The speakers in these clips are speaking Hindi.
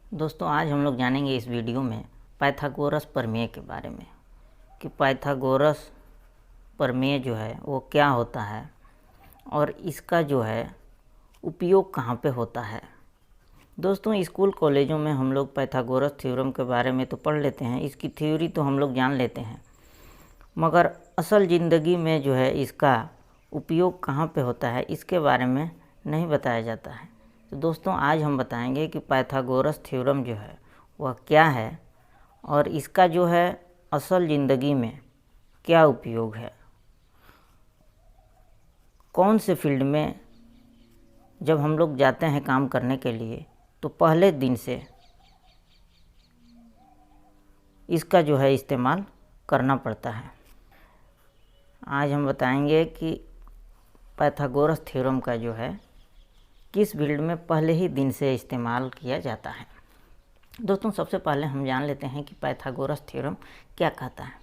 दोस्तों आज हम लोग जानेंगे इस वीडियो में पाइथागोरस प्रमेय के बारे में कि पाइथागोरस प्रमेय जो है वो क्या होता है और इसका जो है उपयोग कहाँ पे होता है। दोस्तों स्कूल कॉलेजों में हम लोग पाइथागोरस थ्योरम के बारे में तो पढ़ लेते हैं, इसकी थ्योरी तो हम लोग जान लेते हैं, मगर असल ज़िंदगी में जो है इसका उपयोग कहाँ पे होता है इसके बारे में नहीं बताया जाता है। तो दोस्तों आज हम बताएंगे कि पाइथागोरस थ्योरम जो है वह क्या है और इसका जो है असल ज़िंदगी में क्या उपयोग है, कौन से फील्ड में जब हम लोग जाते हैं काम करने के लिए तो पहले दिन से इसका जो है इस्तेमाल करना पड़ता है। आज हम बताएंगे कि पाइथागोरस थ्योरम का जो है किस फील्ड में पहले ही दिन से इस्तेमाल किया जाता है। दोस्तों सबसे पहले हम जान लेते हैं कि पाइथागोरस थ्योरम क्या कहता है।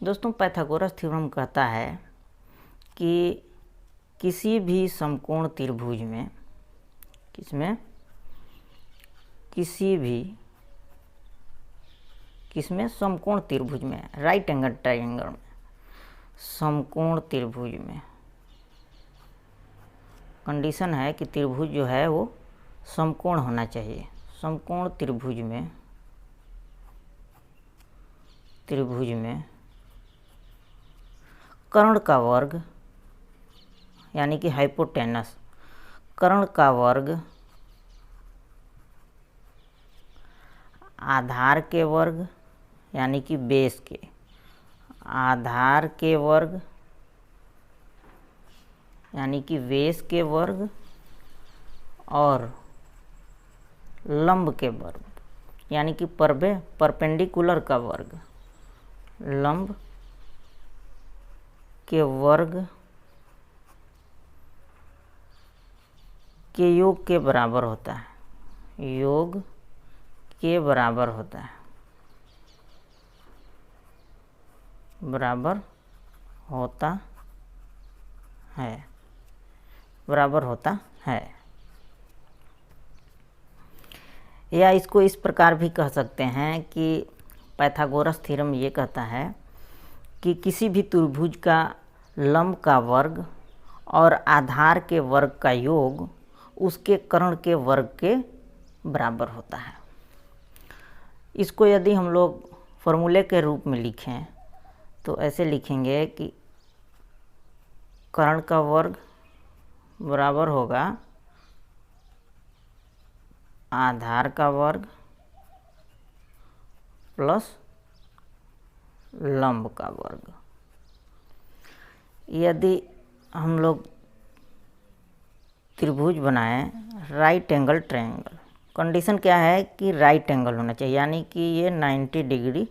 दोस्तों पाइथागोरस थ्योरम कहता है कि किसी भी समकोण त्रिभुज में किसमें समकोण त्रिभुज में राइट एंगल ट्रायंगल में समकोण त्रिभुज में कंडीशन है कि त्रिभुज जो है वो समकोण होना चाहिए। समकोण त्रिभुज में कर्ण का वर्ग यानी कि हाइपोटेनस, कर्ण का वर्ग आधार के वर्ग यानी कि बेस के आधार के वर्ग यानी कि बेस के वर्ग और लंब के वर्ग यानी कि परपेंडिकुलर का वर्ग, लंब के वर्ग के योग के बराबर होता है, योग के बराबर होता है, बराबर होता है। या इसको इस प्रकार भी कह सकते हैं कि पाइथागोरस थ्योरम ये कहता है कि किसी भी त्रिभुज का लंब का वर्ग और आधार के वर्ग का योग उसके कर्ण के वर्ग के बराबर होता है। इसको यदि हम लोग फॉर्मूले के रूप में लिखें तो ऐसे लिखेंगे कि कर्ण का वर्ग बराबर होगा आधार का वर्ग प्लस लंब का वर्ग। यदि हम लोग त्रिभुज बनाएं राइट एंगल ट्रायंगल, कंडीशन क्या है कि राइट एंगल होना चाहिए यानी कि ये 90 डिग्री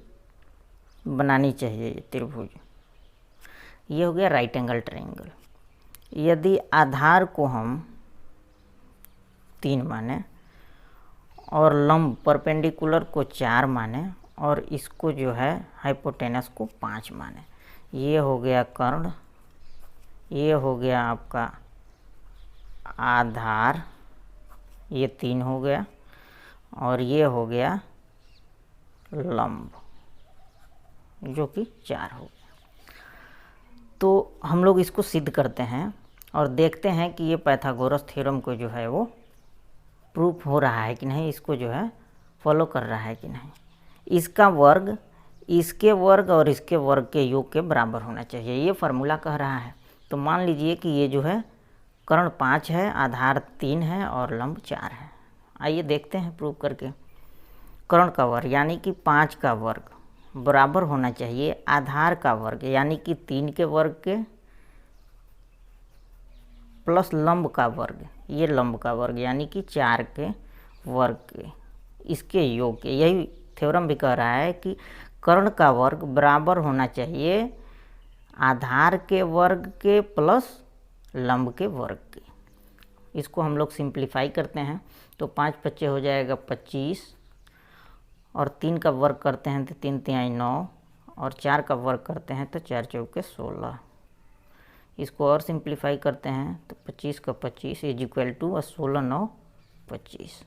बनानी चाहिए ये त्रिभुज। ये हो गया राइट एंगल ट्रायंगल। यदि आधार को हम 3 माने और लंब परपेंडिकुलर को 4 माने और इसको जो है हाइपोटेनस को 5 माने, ये हो गया कर्ण, ये हो गया आपका आधार, ये 3 हो गया और ये हो गया लंब जो कि 4 हो गया। तो हम लोग इसको सिद्ध करते हैं और देखते हैं कि ये पाइथागोरस थ्योरम को जो है वो प्रूफ हो रहा है कि नहीं, इसको जो है फॉलो कर रहा है कि नहीं। इसका वर्ग इसके वर्ग और इसके वर्ग के योग के बराबर होना चाहिए, ये फार्मूला कह रहा है। तो मान लीजिए कि ये जो है कर्ण 5 है, आधार 3 है और लंब 4 है। आइए देखते हैं प्रूव करके। कर्ण का वर्ग यानी कि 5 का वर्ग बराबर होना चाहिए आधार का वर्ग यानी कि 3 के वर्ग के प्लस लंब का वर्ग, ये लंब का वर्ग यानी कि 4 के वर्ग के, इसके योग के। यही थ्योरम भी कह रहा है कि कर्ण का वर्ग बराबर होना चाहिए आधार के वर्ग के प्लस लंब के वर्ग के। इसको हम लोग सिंप्लीफाई करते हैं तो 5 बच्चे हो जाएगा 25 और 3 का वर्ग करते हैं तो 3 तिहाई 9 और 4 का वर्ग करते हैं तो 4 चौके 16। इसको और सिंप्लीफाई करते हैं तो 25 का 25 इज इक्वल टू 16 9 25।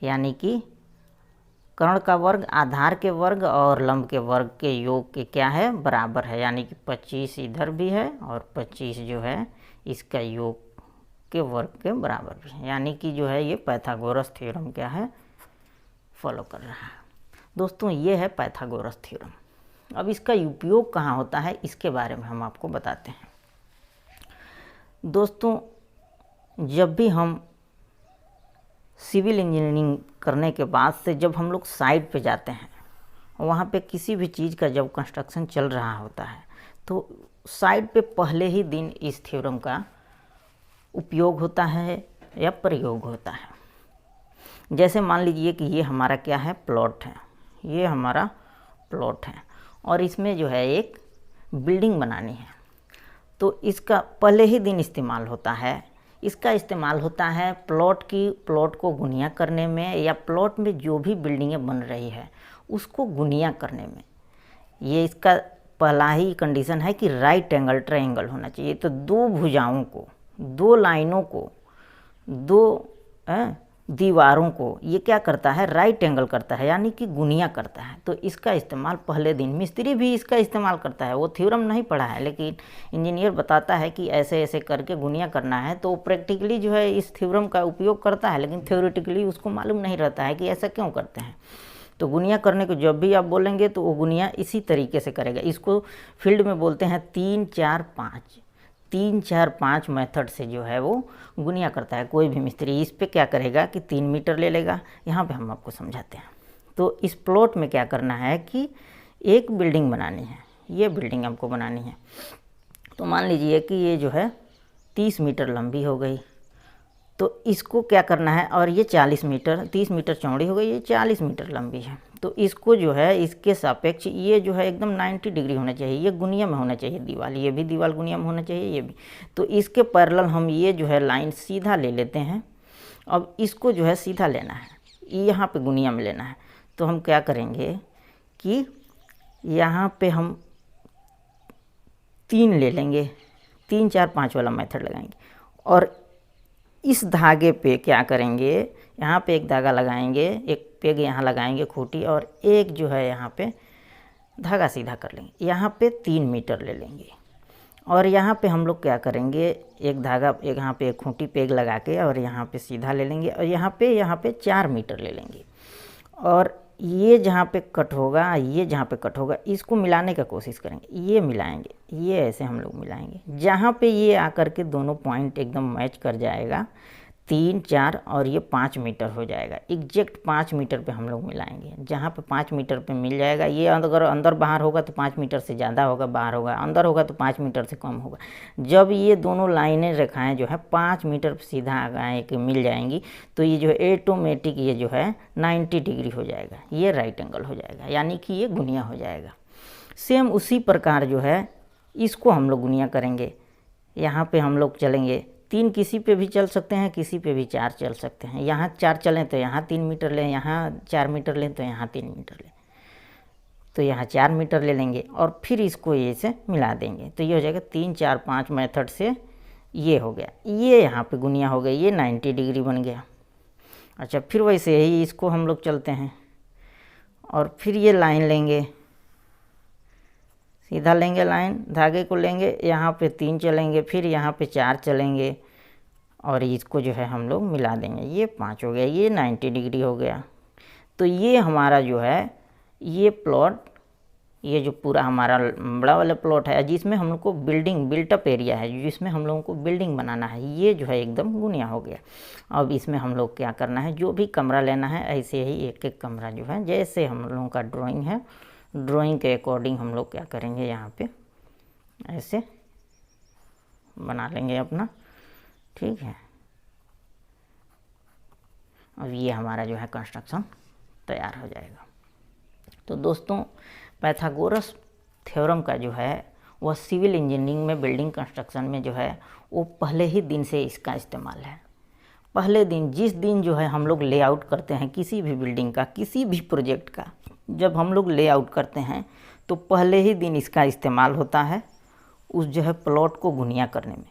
यानी कि कर्ण का वर्ग आधार के वर्ग और लंब के वर्ग के योग के क्या है, बराबर है। यानी कि 25 इधर भी है और 25 जो है इसका योग के वर्ग के बराबर भी है। यानी कि जो है ये पाइथागोरस थ्योरम क्या है, फॉलो कर रहा है। दोस्तों ये है पाइथागोरस थ्योरम। अब इसका उपयोग कहाँ होता है इसके बारे में हम आपको बताते हैं। दोस्तों जब भी हम सिविल इंजीनियरिंग करने के बाद से जब हम लोग साइट पे जाते हैं, वहाँ पे किसी भी चीज़ का जब कंस्ट्रक्शन चल रहा होता है तो साइट पे पहले ही दिन इस थ्योरम का उपयोग होता है या प्रयोग होता है। जैसे मान लीजिए कि ये हमारा क्या है, प्लॉट है, ये हमारा प्लॉट है और इसमें जो है एक बिल्डिंग बनानी है, तो इसका पहले ही दिन इस्तेमाल होता है। इसका इस्तेमाल होता है प्लॉट को गुनिया करने में, या प्लॉट में जो भी बिल्डिंगें बन रही है उसको गुनिया करने में। ये इसका पहला ही कंडीशन है कि राइट एंगल ट्रायंगल होना चाहिए। तो दो भुजाओं को, दो लाइनों को, दो दीवारों को ये क्या करता है, राइट एंगल करता है, यानी कि गुनिया करता है। तो इसका इस्तेमाल पहले दिन, मिस्त्री भी इसका इस्तेमाल करता है। वो थ्योरम नहीं पढ़ा है लेकिन इंजीनियर बताता है कि ऐसे ऐसे करके गुनिया करना है, तो प्रैक्टिकली जो है इस थ्योरम का उपयोग करता है, लेकिन थ्योरेटिकली उसको मालूम नहीं रहता है कि ऐसा क्यों करते हैं। तो गुनिया करने को जब भी आप बोलेंगे तो वो गुनिया इसी तरीके से करेगा। इसको फील्ड में बोलते हैं 3 4 5। 3 4 5 मेथड से जो है वो गुनिया करता है कोई भी मिस्त्री। इस पे क्या करेगा कि 3 मीटर ले लेगा। यहाँ पे हम आपको समझाते हैं। तो इस प्लॉट में क्या करना है कि एक बिल्डिंग बनानी है, ये बिल्डिंग हमको बनानी है। तो मान लीजिए कि ये जो है 30 मीटर लंबी हो गई, तो इसको क्या करना है, और ये 40 मीटर, 30 मीटर चौड़ी हो गई, ये 40 मीटर लंबी है। तो इसको जो है इसके सापेक्ष ये जो है एकदम 90 डिग्री होना चाहिए। ये गुनिया में होना चाहिए दीवार, ये भी दीवार गुनिया में होना चाहिए, ये भी। तो इसके पैरेलल हम ये जो है लाइन सीधा ले लेते हैं। अब इसको जो है सीधा लेना है, यहाँ पे गुनिया में लेना है। तो हम क्या करेंगे कि यहाँ पे हम 3 ले लेंगे, 3 4 5 वाला मेथड लगाएंगे और इस धागे पे क्या करेंगे, यहाँ पे एक धागा लगाएंगे, एक पेग यहाँ लगाएंगे खूंटी, और एक जो है यहाँ पे धागा सीधा कर लेंगे। यहाँ पे 3 मीटर ले लेंगे और यहाँ पे हम लोग क्या करेंगे, एक धागा, एक यहाँ पे एक खूंटी पेग लगा के और यहाँ पे सीधा ले लेंगे और यहाँ पे 4 मीटर ले लेंगे। और ये जहाँ पे कट होगा, ये जहाँ पे कट होगा, इसको मिलाने का कोशिश करेंगे। ये मिलाएंगे, ये ऐसे हम लोग मिलाएंगे। जहाँ पे ये आकर के दोनों पॉइंट एकदम मैच कर जाएगा, 3 4 और ये 5 मीटर हो जाएगा। एग्जैक्ट 5 मीटर पे हम लोग मिलाएंगे। जहाँ पे 5 मीटर पे मिल जाएगा, ये अगर अंदर बाहर होगा तो 5 मीटर से ज़्यादा होगा, बाहर होगा, अंदर होगा तो 5 मीटर से कम होगा। जब ये दोनों लाइनें रेखाएं जो है 5 मीटर सीधा आगे के मिल जाएंगी, तो ये जो है ऑटोमेटिक ये जो है 90 डिग्री हो जाएगा, ये राइट एंगल हो जाएगा, यानी कि ये गुनिया हो जाएगा। सेम उसी प्रकार जो है इसको हम लोग गुनिया करेंगे। यहाँ पे हम लोग चलेंगे 3, किसी पे भी चल सकते हैं, किसी पे भी 4 चल सकते हैं। यहाँ 4 चलें तो यहाँ 3 मीटर लें, यहाँ 4 मीटर लें तो यहाँ 3 मीटर लें, तो यहाँ 4 मीटर ले लेंगे और फिर इसको ये से मिला देंगे। तो ये हो जाएगा 3 4 5 मेथड से ये हो गया, ये यहाँ पे गुनिया हो गई, ये 90 डिग्री बन गया। अच्छा, फिर वैसे ही इसको हम लोग चलते हैं और फिर ये लाइन लेंगे, सीधा लेंगे लाइन, धागे को लेंगे, यहाँ पे 3 चलेंगे, फिर यहाँ पे 4 चलेंगे और इसको जो है हम लोग मिला देंगे, ये 5 हो गया, ये 90 डिग्री हो गया। तो ये हमारा जो है ये प्लॉट, ये जो पूरा हमारा बड़ा वाला प्लॉट है जिसमें हम लोग को बिल्टअप एरिया है, जिसमें हम लोगों को बिल्डिंग बनाना है, ये जो है एकदम गुनिया हो गया। अब इसमें हम लोग क्या करना है, जो भी कमरा लेना है ऐसे ही एक एक कमरा जो है, जैसे हम लोगों का ड्राइंग है, ड्राइंग के अकॉर्डिंग हम लोग क्या करेंगे, यहाँ पे ऐसे बना लेंगे अपना, ठीक है। अब ये हमारा जो है कंस्ट्रक्शन तैयार हो जाएगा। तो दोस्तों पाइथागोरस थ्योरम का जो है वह सिविल इंजीनियरिंग में, बिल्डिंग कंस्ट्रक्शन में जो है वो पहले ही दिन से इसका इस्तेमाल है। पहले दिन, जिस दिन जो है हम लोग लेआउट करते हैं किसी भी बिल्डिंग का, किसी भी प्रोजेक्ट का, जब हम लोग लेआउट करते हैं तो पहले ही दिन इसका इस्तेमाल होता है उस जो है प्लॉट को गुनिया करने में।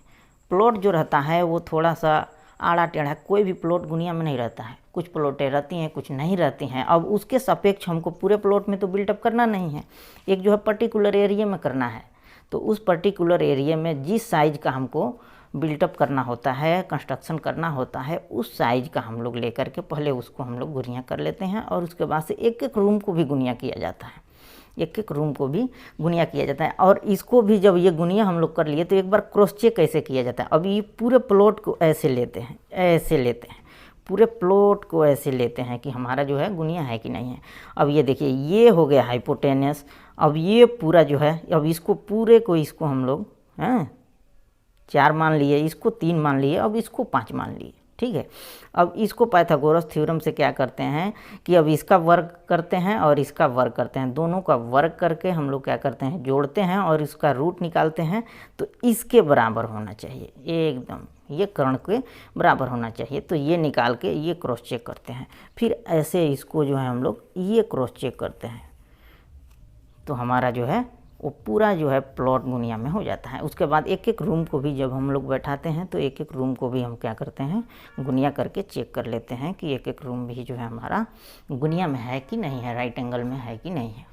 प्लॉट जो रहता है वो थोड़ा सा आड़ा टेढ़ा कोई भी प्लॉट गुनिया में नहीं रहता है। कुछ प्लॉटें रहती हैं, कुछ नहीं रहती हैं। अब उसके सापेक्ष हमको पूरे प्लॉट में तो बिल्टअप करना नहीं है, एक जो है पर्टिकुलर एरिया में करना है। तो उस पर्टिकुलर एरिया में जिस साइज़ का हमको बिल्टअप करना होता है, कंस्ट्रक्शन करना होता है, उस साइज़ का हम लोग लेकर के पहले उसको हम लोग गुनिया कर लेते हैं। और उसके बाद से एक एक रूम को भी गुनिया किया जाता है, एक एक रूम को भी गुनिया किया जाता है। और इसको भी जब ये गुनिया हम लोग कर लिए तो एक बार क्रॉस चेक कैसे किया जाता है। अब ये पूरे प्लॉट को ऐसे लेते हैं, ऐसे लेते हैं, पूरे प्लॉट को ऐसे लेते हैं कि हमारा जो है गुनिया है कि नहीं है। अब ये देखिए, ये हो गया हाइपोटेनस। अब ये पूरा जो है, अब इसको पूरे को, इसको हम लोग 4 मान लिए, इसको 3 मान लिए, अब इसको 5 मान लिए, ठीक है। अब इसको पाइथागोरस थ्योरम से क्या करते हैं कि अब इसका वर्ग करते हैं और इसका वर्ग करते हैं, दोनों का वर्ग करके हम लोग क्या करते हैं, जोड़ते हैं और इसका रूट निकालते हैं। तो इसके बराबर होना चाहिए, एकदम ये कर्ण के बराबर होना चाहिए। तो ये निकाल के ये क्रॉस चेक करते हैं, फिर ऐसे इसको जो है हम लोग ये क्रॉस चेक करते हैं। तो हमारा जो है वो पूरा जो है प्लॉट गुनिया में हो जाता है। उसके बाद एक एक रूम को भी जब हम लोग बैठाते हैं तो एक एक रूम को भी हम क्या करते हैं, गुनिया करके चेक कर लेते हैं कि एक एक रूम भी जो है हमारा गुनिया में है कि नहीं है, राइट एंगल में है कि नहीं है।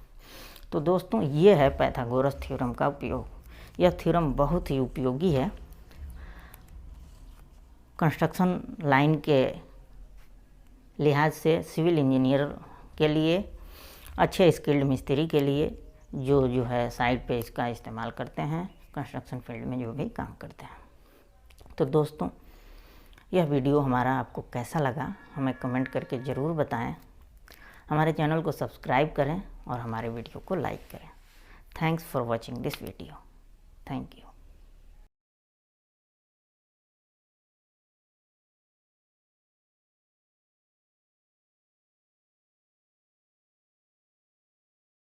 तो दोस्तों ये है पाइथागोरस थ्योरम का उपयोग। यह थ्योरम बहुत ही उपयोगी है कंस्ट्रक्शन लाइन के लिहाज से, सिविल इंजीनियर के लिए, अच्छे स्किल्ड मिस्त्री के लिए जो है साइट पे इसका इस्तेमाल करते हैं, कंस्ट्रक्शन फील्ड में जो भी काम करते हैं। तो दोस्तों यह वीडियो हमारा आपको कैसा लगा हमें कमेंट करके ज़रूर बताएं। हमारे चैनल को सब्सक्राइब करें और हमारे वीडियो को लाइक करें। Thanks for watching this video. Thank you.